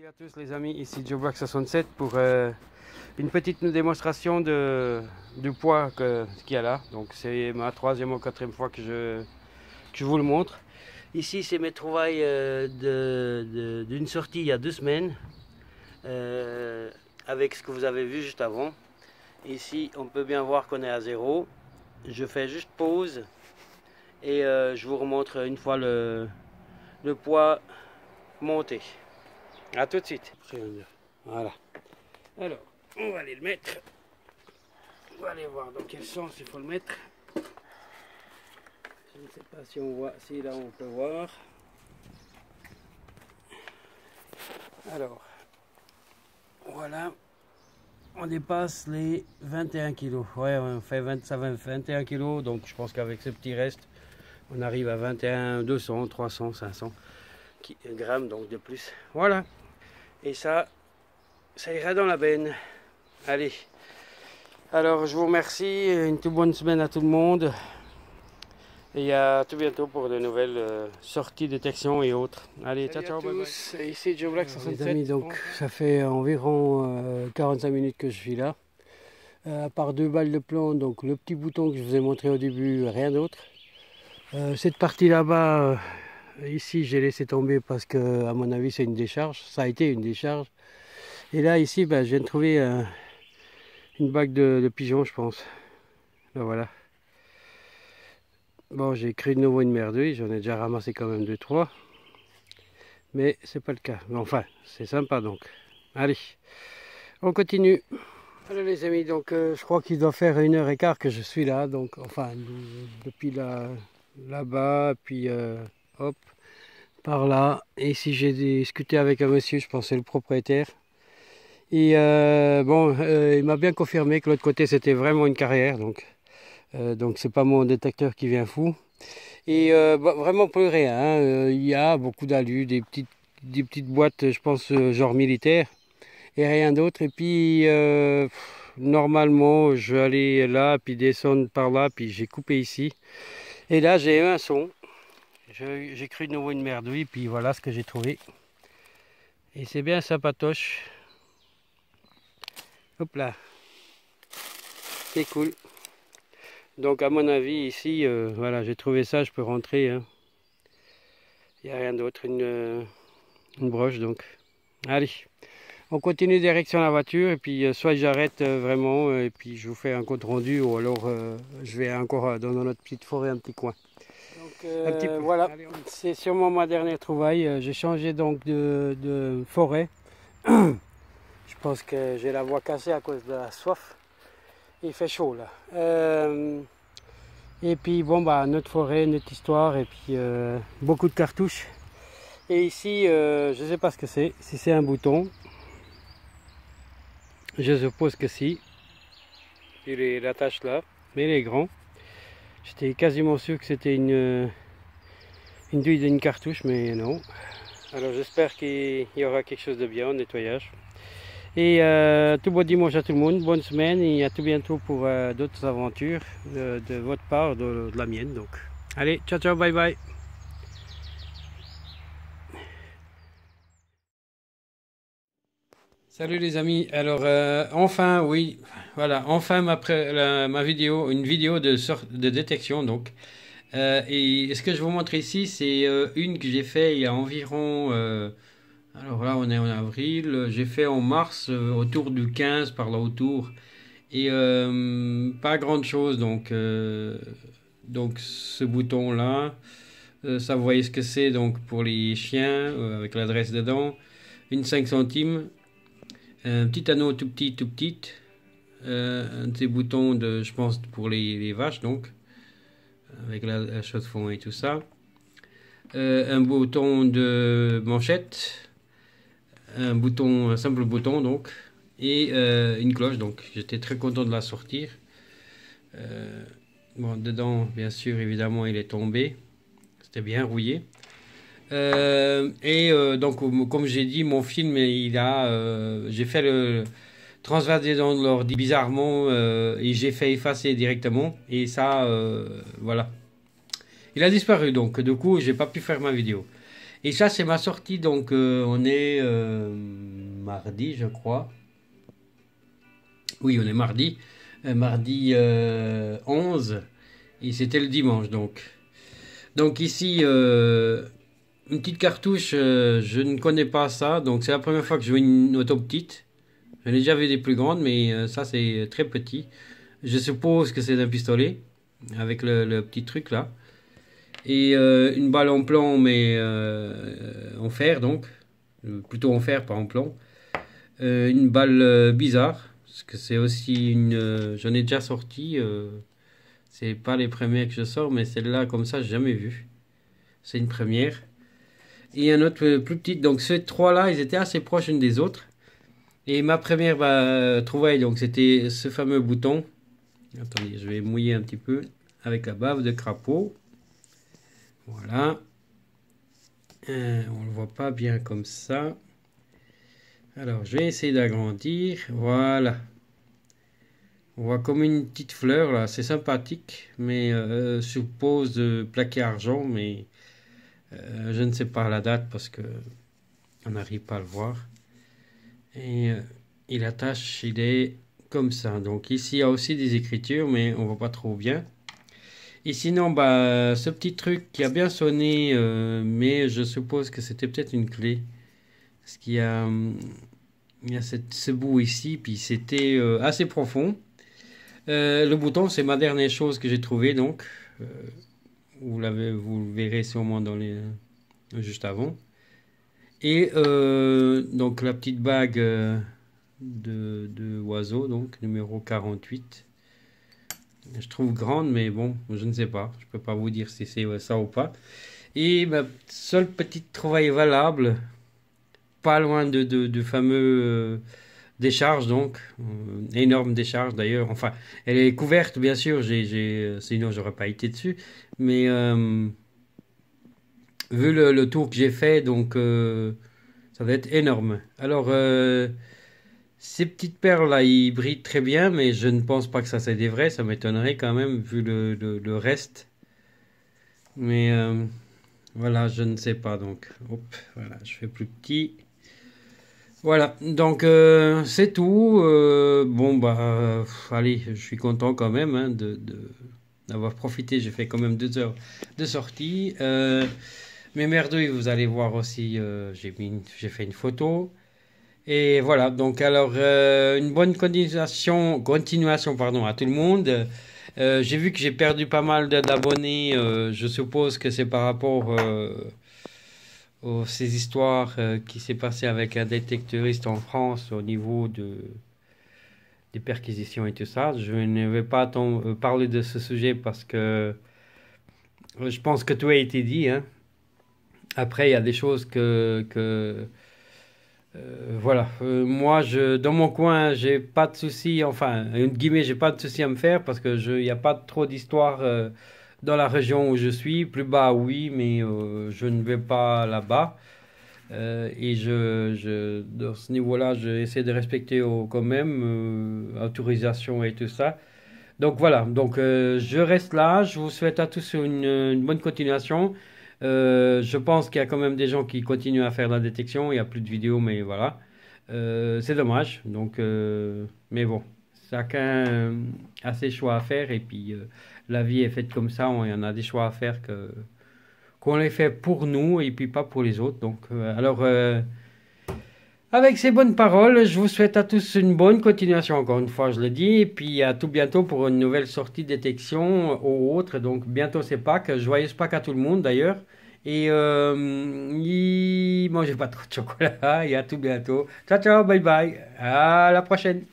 Salut à tous les amis, ici JoeBlack67 pour une petite démonstration du poids qu'il y a là. Donc c'est ma troisième ou quatrième fois que je vous le montre. Ici c'est mes trouvailles d'une sortie il y a 2 semaines avec ce que vous avez vu juste avant. Ici on peut bien voir qu'on est à 0. Je fais juste pause et je vous remontre une fois le poids monté. A tout de suite. Voilà. Alors, on va aller le mettre. On va aller voir dans quel sens il faut le mettre. Je ne sais pas si on voit, si là on peut voir. Alors, voilà. On dépasse les 21 kg. Ouais, on fait 21 kg. Donc je pense qu'avec ce petit reste, on arrive à 21, 200, 300, 500 grammes donc de plus. Voilà. Et ça ira dans la benne. Allez. Alors je vous remercie. Une toute bonne semaine à tout le monde. Et à tout bientôt pour de nouvelles sorties, détections et autres. Allez, ciao, ciao, bye bye. Ici JoeBlack67. Les amis, donc ça fait environ 45 minutes que je suis là. À part 2 balles de plomb, donc le petit bouton que je vous ai montré au début, rien d'autre. Cette partie là-bas, ici j'ai laissé tomber parce que à mon avis c'est une décharge. Ça a été une décharge. Et là ici, je viens de trouver une bague de pigeons, je pense. Là, voilà. Bon, j'ai créé de nouveau une merdouille, j'en ai déjà ramassé quand même 2-3. Mais c'est pas le cas. Mais enfin, c'est sympa donc. Allez, on continue. Alors les amis, donc je crois qu'il doit faire 1h15 que je suis là. Donc, enfin, depuis là-bas, puis hop, par là. Et ici j'ai discuté avec un monsieur, je pense que c'est le propriétaire. Et bon, il m'a bien confirmé que l'autre côté c'était vraiment une carrière. Donc c'est pas mon détecteur qui vient fou. Et vraiment plus rien. Il y a beaucoup d'alus, des petites boîtes, je pense, genre militaire. Et rien d'autre. Et puis normalement je vais aller là, puis descendre par là, puis j'ai coupé ici. Et là j'ai eu un son. J'ai cru de nouveau une merdouille, puis voilà ce que j'ai trouvé. Et c'est bien sympatoche. Hop là. C'est cool. Donc à mon avis ici, voilà, j'ai trouvé ça, je peux rentrer. Hein. Il n'y a rien d'autre, une broche donc. Allez, on continue direction la voiture et puis soit j'arrête vraiment et puis je vous fais un compte rendu ou alors je vais encore dans notre petite forêt un petit coin. Donc un petit peu. Voilà, c'est sûrement ma dernière trouvaille. J'ai changé donc de forêt. Je pense que j'ai la voix cassée à cause de la soif. Il fait chaud là. Et puis bon notre forêt, notre histoire et puis beaucoup de cartouches. Et ici je ne sais pas ce que c'est, si c'est un bouton. Je suppose que si. Il est l'attache là, mais il est grand. J'étais quasiment sûr que c'était une douille d'une cartouche, mais non. Alors j'espère qu'il y aura quelque chose de bien au nettoyage. Et tout bon dimanche à tout le monde, bonne semaine et à tout bientôt pour d'autres aventures de votre part, de la mienne. Donc, allez, ciao ciao, bye bye. Salut les amis, alors enfin oui, voilà, enfin ma vidéo, une vidéo de détection donc. Et ce que je vous montre ici, c'est une que j'ai fait il y a environ... alors là, on est en avril. J'ai fait en mars, autour du 15, par là autour. Et pas grand chose. Donc ce bouton-là, ça vous voyez ce que c'est donc pour les chiens, avec l'adresse dedans. Une 5 centimes. Un petit anneau tout petit. Un de ces boutons, je pense, pour les vaches, donc. Avec la chaude de fond et tout ça. Un bouton de manchette. Un simple bouton donc, et une cloche, donc j'étais très content de la sortir. Bon, dedans bien sûr évidemment il est tombé, c'était bien rouillé. Donc comme j'ai dit, mon film j'ai fait le transfert des dents de l'ordi bizarrement et j'ai fait effacer directement et ça voilà, il a disparu, donc du coup j'ai pas pu faire ma vidéo. Et ça c'est ma sortie, donc on est mardi, je crois. Oui, on est mardi. Mardi 11. Et c'était le dimanche, donc. Donc ici, une petite cartouche, je ne connais pas ça. Donc c'est la première fois que je vois une auto petite. J'en ai déjà vu des plus grandes, mais ça c'est très petit. Je suppose que c'est un pistolet, avec le petit truc là. Et une balle en plomb, mais en fer, donc. Plutôt en fer, pas en plomb. Une balle bizarre, parce que c'est aussi une... j'en ai déjà sorti. C'est pas les premières que je sors, mais celle-là, comme ça, j'ai jamais vu. C'est une première. Et un autre plus petit. Donc ces trois-là, ils étaient assez proches une des autres. Et ma première trouvaille, donc c'était ce fameux bouton. Attendez, je vais mouiller un petit peu avec la bave de crapaud. Voilà. On le voit pas bien comme ça. Alors, je vais essayer d'agrandir. Voilà. On voit comme une petite fleur là. C'est sympathique, mais suppose plaqué argent, mais je ne sais pas la date parce que on n'arrive pas à le voir. Et il attache, il est comme ça. Donc ici il y a aussi des écritures, mais on voit pas trop bien. Et sinon, bah, ce petit truc qui a bien sonné, mais je suppose que c'était peut-être une clé. Parce qu'il y a, il y a ce bout ici, puis c'était assez profond. Le bouton, c'est ma dernière chose que j'ai trouvée, donc. Vous le verrez sûrement dans les, juste avant. Et donc la petite bague de oiseau, donc numéro 48. Je trouve grande, mais bon, je ne sais pas. Je peux pas vous dire si c'est ça ou pas. Et ma seule petite trouvaille valable, pas loin du fameux décharge, donc énorme décharge d'ailleurs. Enfin, elle est couverte, bien sûr. Sinon, j'aurais pas été dessus. Mais vu le tour que j'ai fait, donc ça va être énorme. Alors, ces petites perles-là, ils brillent très bien, mais je ne pense pas que ça c'est des vrais. Ça m'étonnerait quand même, vu le reste. Mais voilà, je ne sais pas. Donc, hop, voilà, je fais plus petit. Voilà, donc c'est tout. Bon, bah, allez, je suis content quand même hein, d'avoir profité. J'ai fait quand même 2 heures de sortie. Mes merdouilles, vous allez voir aussi, j'ai fait une photo. Et voilà, donc alors une bonne continuation pardon, à tout le monde. J'ai vu que j'ai perdu pas mal d'abonnés. Je suppose que c'est par rapport aux ces histoires qui s'est passé avec un détecteuriste en France au niveau des perquisitions et tout ça. Je ne vais pas parler de ce sujet parce que je pense que tout a été dit, hein. Après, il y a des choses voilà. Moi, dans mon coin, j'ai pas de souci. Enfin, une guillemets, j'ai pas de souci à me faire parce que il n'y a pas trop d'histoire dans la région où je suis. Plus bas, oui, mais je ne vais pas là-bas. Et dans ce niveau-là, j'essaie de respecter quand même autorisation et tout ça. Donc voilà, donc je reste là, je vous souhaite à tous une bonne continuation. Je pense qu'il y a quand même des gens qui continuent à faire la détection, il n'y a plus de vidéos, mais voilà. C'est dommage, donc, mais bon, chacun a ses choix à faire et puis la vie est faite comme ça, il y en a des choix à faire qu'on les fait pour nous et puis pas pour les autres. Donc, alors, avec ces bonnes paroles, je vous souhaite à tous une bonne continuation, encore une fois, je le dis, et puis à tout bientôt pour une nouvelle sortie de détection ou autre. Donc bientôt c'est Pâques, joyeuse Pâques à tout le monde d'ailleurs, et mangez pas trop de chocolat, et à tout bientôt. Ciao ciao, bye bye, à la prochaine.